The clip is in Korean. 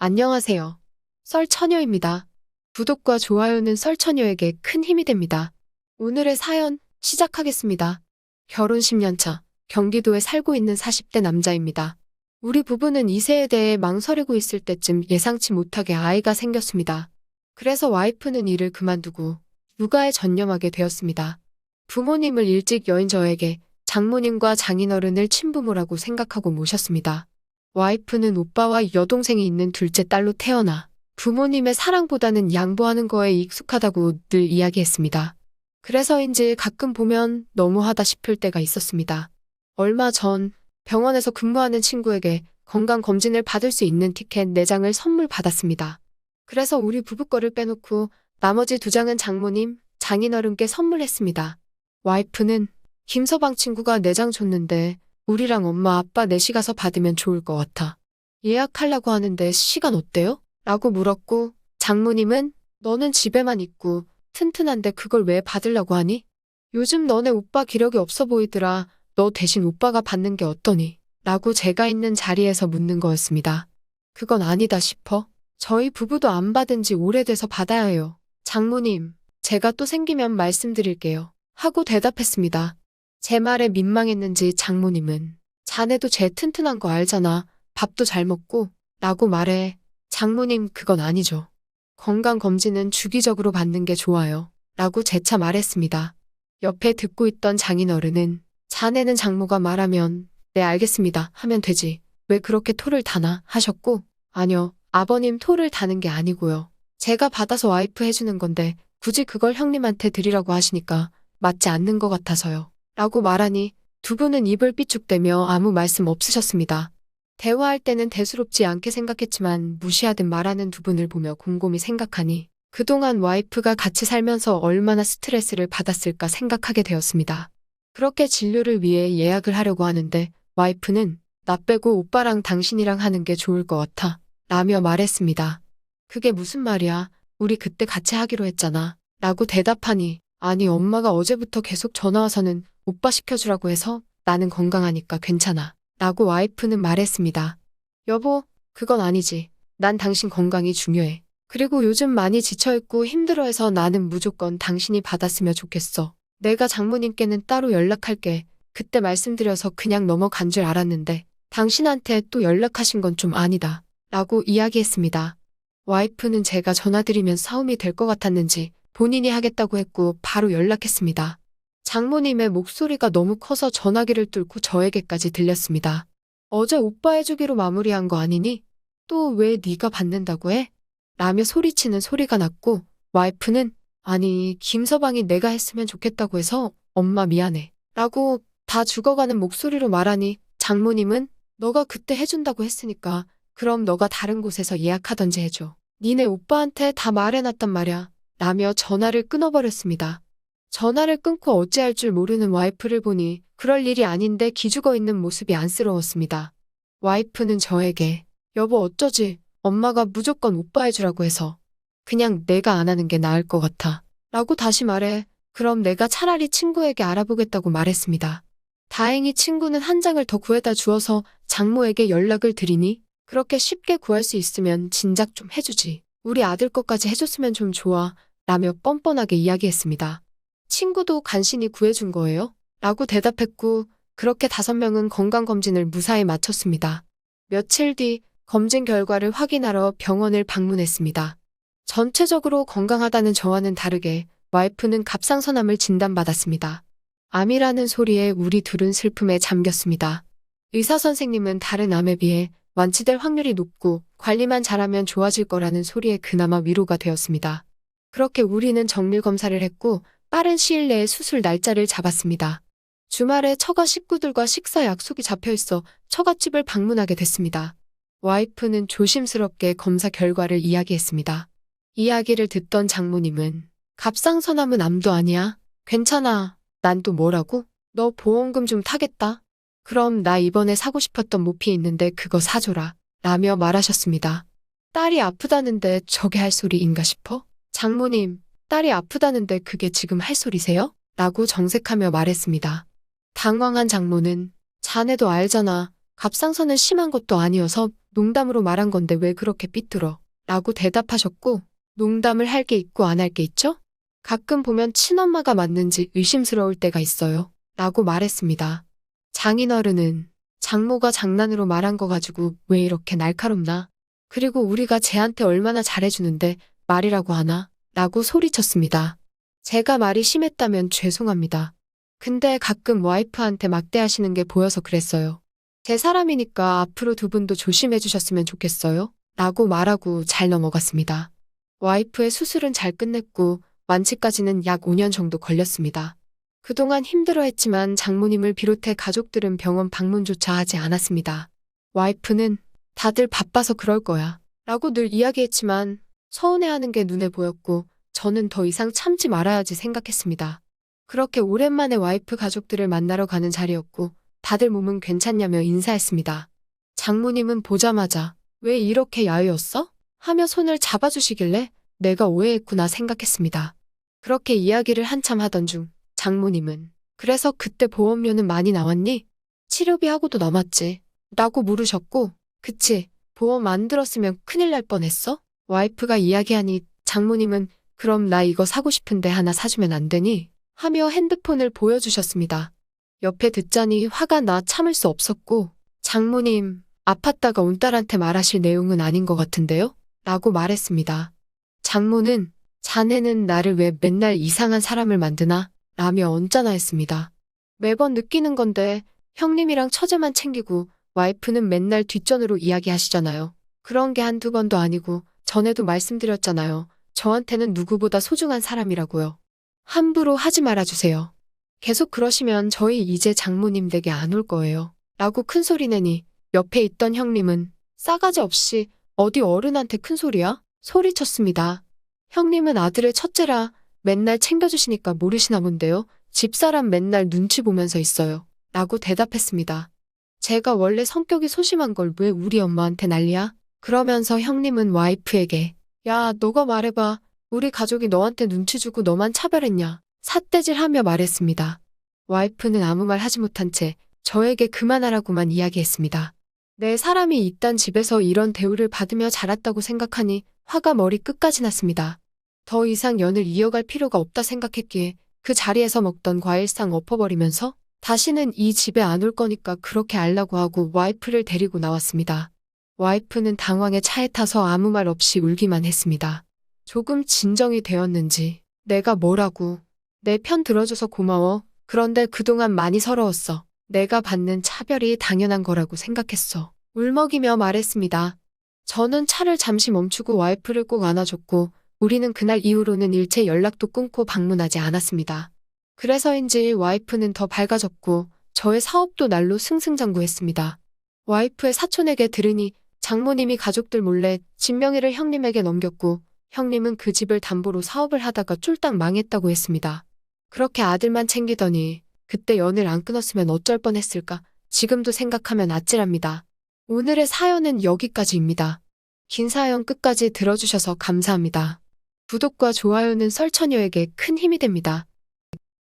안녕하세요. 썰처녀입니다. 구독과 좋아요는 썰처녀에게 큰 힘이 됩니다. 오늘의 사연 시작하겠습니다. 결혼 10년 차, 경기도에 살고 있는 40대 남자입니다. 우리 부부는 이세에 대해 망설이고 있을 때쯤 예상치 못하게 아이가 생겼습니다. 그래서 와이프는 일을 그만두고 육아에 전념하게 되었습니다. 부모님을 일찍 여인 저에게 장모님과 장인어른을 친부모라고 생각하고 모셨습니다. 와이프는 오빠와 여동생이 있는 둘째 딸로 태어나 부모님의 사랑보다는 양보하는 거에 익숙하다고 늘 이야기했습니다. 그래서인지 가끔 보면 너무하다 싶을 때가 있었습니다. 얼마 전 병원에서 근무하는 친구에게 건강검진을 받을 수 있는 티켓 4장을 선물 받았습니다. 그래서 우리 부부 거를 빼놓고 나머지 2장은 장모님, 장인어른께 선물했습니다. 와이프는 김서방 친구가 4장 줬는데 우리랑 엄마 아빠 넷이 가서 받으면 좋을 것 같아. 예약하려고 하는데 시간 어때요? 라고 물었고, 장모님은 너는 집에만 있고 튼튼한데 그걸 왜 받으려고 하니? 요즘 너네 오빠 기력이 없어 보이더라. 너 대신 오빠가 받는 게 어떠니? 라고 제가 있는 자리에서 묻는 거였습니다. 그건 아니다 싶어. 저희 부부도 안 받은 지 오래돼서 받아야 해요. 장모님, 제가 또 생기면 말씀드릴게요. 하고 대답했습니다. 제 말에 민망했는지 장모님은 자네도 쟤 튼튼한 거 알잖아. 밥도 잘 먹고 라고 말해. 장모님 그건 아니죠. 건강검진은 주기적으로 받는 게 좋아요. 라고 재차 말했습니다. 옆에 듣고 있던 장인어른은 자네는 장모가 말하면 네 알겠습니다 하면 되지. 왜 그렇게 토를 다나 하셨고 아니요 아버님 토를 다는 게 아니고요. 제가 받아서 와이프 해주는 건데 굳이 그걸 형님한테 드리라고 하시니까 맞지 않는 것 같아서요. 라고 말하니 두 분은 입을 삐죽대며 아무 말씀 없으셨습니다. 대화할 때는 대수롭지 않게 생각했지만 무시하듯 말하는 두 분을 보며 곰곰이 생각하니 그동안 와이프가 같이 살면서 얼마나 스트레스를 받았을까 생각하게 되었습니다. 그렇게 진료를 위해 예약을 하려고 하는데 와이프는 나 빼고 오빠랑 당신이랑 하는 게 좋을 것 같아 라며 말했습니다. 그게 무슨 말이야? 우리 그때 같이 하기로 했잖아. 라고 대답하니 아니 엄마가 어제부터 계속 전화와서는 오빠 시켜주라고 해서 나는 건강하니까 괜찮아. 라고 와이프는 말했습니다. 여보, 그건 아니지. 난 당신 건강이 중요해. 그리고 요즘 많이 지쳐있고 힘들어해서 나는 무조건 당신이 받았으면 좋겠어. 내가 장모님께는 따로 연락할게. 그때 말씀드려서 그냥 넘어간 줄 알았는데 당신한테 또 연락하신 건 좀 아니다. 라고 이야기했습니다. 와이프는 제가 전화드리면 싸움이 될 것 같았는지 본인이 하겠다고 했고 바로 연락했습니다. 장모님의 목소리가 너무 커서 전화기를 뚫고 저에게까지 들렸습니다. 어제 오빠 해주기로 마무리한 거 아니니? 또 왜 네가 받는다고 해? 라며 소리치는 소리가 났고 와이프는 아니 김서방이 내가 했으면 좋겠다고 해서 엄마 미안해. 라고 다 죽어가는 목소리로 말하니 장모님은 너가 그때 해준다고 했으니까 그럼 너가 다른 곳에서 예약하던지 해줘. 니네 오빠한테 다 말해놨단 말야. 라며 전화를 끊어버렸습니다. 전화를 끊고 어찌할 줄 모르는 와이프를 보니 그럴 일이 아닌데 기죽어 있는 모습이 안쓰러웠습니다. 와이프는 저에게 여보 어쩌지? 엄마가 무조건 오빠 해주라고 해서 그냥 내가 안 하는 게 나을 것 같아. 라고 다시 말해 그럼 내가 차라리 친구에게 알아보겠다고 말했습니다. 다행히 친구는 한 장을 더 구해다 주어서 장모에게 연락을 드리니 그렇게 쉽게 구할 수 있으면 진작 좀 해주지. 우리 아들 것까지 해줬으면 좀 좋아. 라며 뻔뻔하게 이야기했습니다. 친구도 간신히 구해준 거예요? 라고 대답했고 그렇게 5명은 건강검진을 무사히 마쳤습니다. 며칠 뒤 검진 결과를 확인하러 병원을 방문했습니다. 전체적으로 건강하다는 저와는 다르게 와이프는 갑상선암을 진단받았습니다. 암이라는 소리에 우리 둘은 슬픔에 잠겼습니다. 의사 선생님은 다른 암에 비해 완치될 확률이 높고 관리만 잘하면 좋아질 거라는 소리에 그나마 위로가 되었습니다. 그렇게 우리는 정밀 검사를 했고 빠른 시일 내에 수술 날짜를 잡았습니다. 주말에 처가 식구들과 식사 약속이 잡혀있어 처갓집을 방문하게 됐습니다. 와이프는 조심스럽게 검사 결과를 이야기했습니다. 이야기를 듣던 장모님은 갑상선암은 암도 아니야. 괜찮아. 난 또 뭐라고? 너 보험금 좀 타겠다. 그럼 나 이번에 사고 싶었던 모피 있는데 그거 사줘라. 라며 말하셨습니다. 딸이 아프다는데 저게 할 소리인가 싶어? 장모님, 딸이 아프다는데 그게 지금 할 소리세요? 라고 정색하며 말했습니다. 당황한 장모는 자네도 알잖아. 갑상선은 심한 것도 아니어서 농담으로 말한 건데 왜 그렇게 삐뚤어? 라고 대답하셨고, 농담을 할 게 있고 안 할 게 있죠? 가끔 보면 친엄마가 맞는지 의심스러울 때가 있어요. 라고 말했습니다. 장인어른은 장모가 장난으로 말한 거 가지고 왜 이렇게 날카롭나? 그리고 우리가 쟤한테 얼마나 잘해주는데 말이라고 하나? 라고 소리쳤습니다. 제가 말이 심했다면 죄송합니다. 근데 가끔 와이프한테 막대하시는 게 보여서 그랬어요. 제 사람이니까 앞으로 두 분도 조심해 주셨으면 좋겠어요. 라고 말하고 잘 넘어갔습니다. 와이프의 수술은 잘 끝냈고 완치까지는 약 5년 정도 걸렸습니다. 그동안 힘들어했지만 장모님을 비롯해 가족들은 병원 방문조차 하지 않았습니다. 와이프는 다들 바빠서 그럴 거야 라고 늘 이야기했지만 서운해하는 게 눈에 보였고 저는 더 이상 참지 말아야지 생각했습니다. 그렇게 오랜만에 와이프 가족들을 만나러 가는 자리였고 다들 몸은 괜찮냐며 인사했습니다. 장모님은 보자마자 왜 이렇게 야유었어? 하며 손을 잡아주시길래 내가 오해했구나 생각했습니다. 그렇게 이야기를 한참 하던 중 장모님은 그래서 그때 보험료는 많이 나왔니? 치료비하고도 남았지. 라고 물으셨고 그치, 보험 안 들었으면 큰일 날 뻔했어? 와이프가 이야기하니 장모님은 그럼 나 이거 사고 싶은데 하나 사주면 안 되니? 하며 핸드폰을 보여주셨습니다. 옆에 듣자니 화가 나 참을 수 없었고 장모님, 아팠다가 온 딸한테 말하실 내용은 아닌 것 같은데요? 라고 말했습니다. 장모는 자네는 나를 왜 맨날 이상한 사람을 만드나? 라며 언짢아 했습니다. 매번 느끼는 건데 형님이랑 처제만 챙기고 와이프는 맨날 뒷전으로 이야기하시잖아요. 그런 게 한두 번도 아니고 전에도 말씀드렸잖아요. 저한테는 누구보다 소중한 사람이라고요. 함부로 하지 말아주세요. 계속 그러시면 저희 이제 장모님 댁에 안 올 거예요. 라고 큰소리 내니 옆에 있던 형님은 싸가지 없이 어디 어른한테 큰소리야? 소리쳤습니다. 형님은 아들의 첫째라 맨날 챙겨주시니까 모르시나 본데요. 집사람 맨날 눈치 보면서 있어요. 라고 대답했습니다. 제가 원래 성격이 소심한 걸 왜 우리 엄마한테 난리야? 그러면서 형님은 와이프에게 야, 너가 말해봐. 우리 가족이 너한테 눈치 주고 너만 차별했냐? 삿대질하며 말했습니다. 와이프는 아무 말 하지 못한 채 저에게 그만하라고만 이야기했습니다. 내 사람이 이딴 집에서 이런 대우를 받으며 자랐다고 생각하니 화가 머리 끝까지 났습니다. 더 이상 연을 이어갈 필요가 없다 생각했기에 그 자리에서 먹던 과일상 엎어버리면서 다시는 이 집에 안 올 거니까 그렇게 알라고 하고 와이프를 데리고 나왔습니다. 와이프는 당황해 차에 타서 아무 말 없이 울기만 했습니다. 조금 진정이 되었는지 내가 뭐라고 내 편 들어줘서 고마워. 그런데 그동안 많이 서러웠어. 내가 받는 차별이 당연한 거라고 생각했어. 울먹이며 말했습니다. 저는 차를 잠시 멈추고 와이프를 꼭 안아줬고 우리는 그날 이후로는 일체 연락도 끊고 방문하지 않았습니다. 그래서인지 와이프는 더 밝아졌고 저의 사업도 날로 승승장구했습니다. 와이프의 사촌에게 들으니 장모님이 가족들 몰래 집 명의를 형님에게 넘겼고 형님은 그 집을 담보로 사업을 하다가 쫄딱 망했다고 했습니다. 그렇게 아들만 챙기더니 그때 연을 안 끊었으면 어쩔 뻔했을까 지금도 생각하면 아찔합니다. 오늘의 사연은 여기까지입니다. 긴 사연 끝까지 들어주셔서 감사합니다. 구독과 좋아요는 썰처녀에게 큰 힘이 됩니다.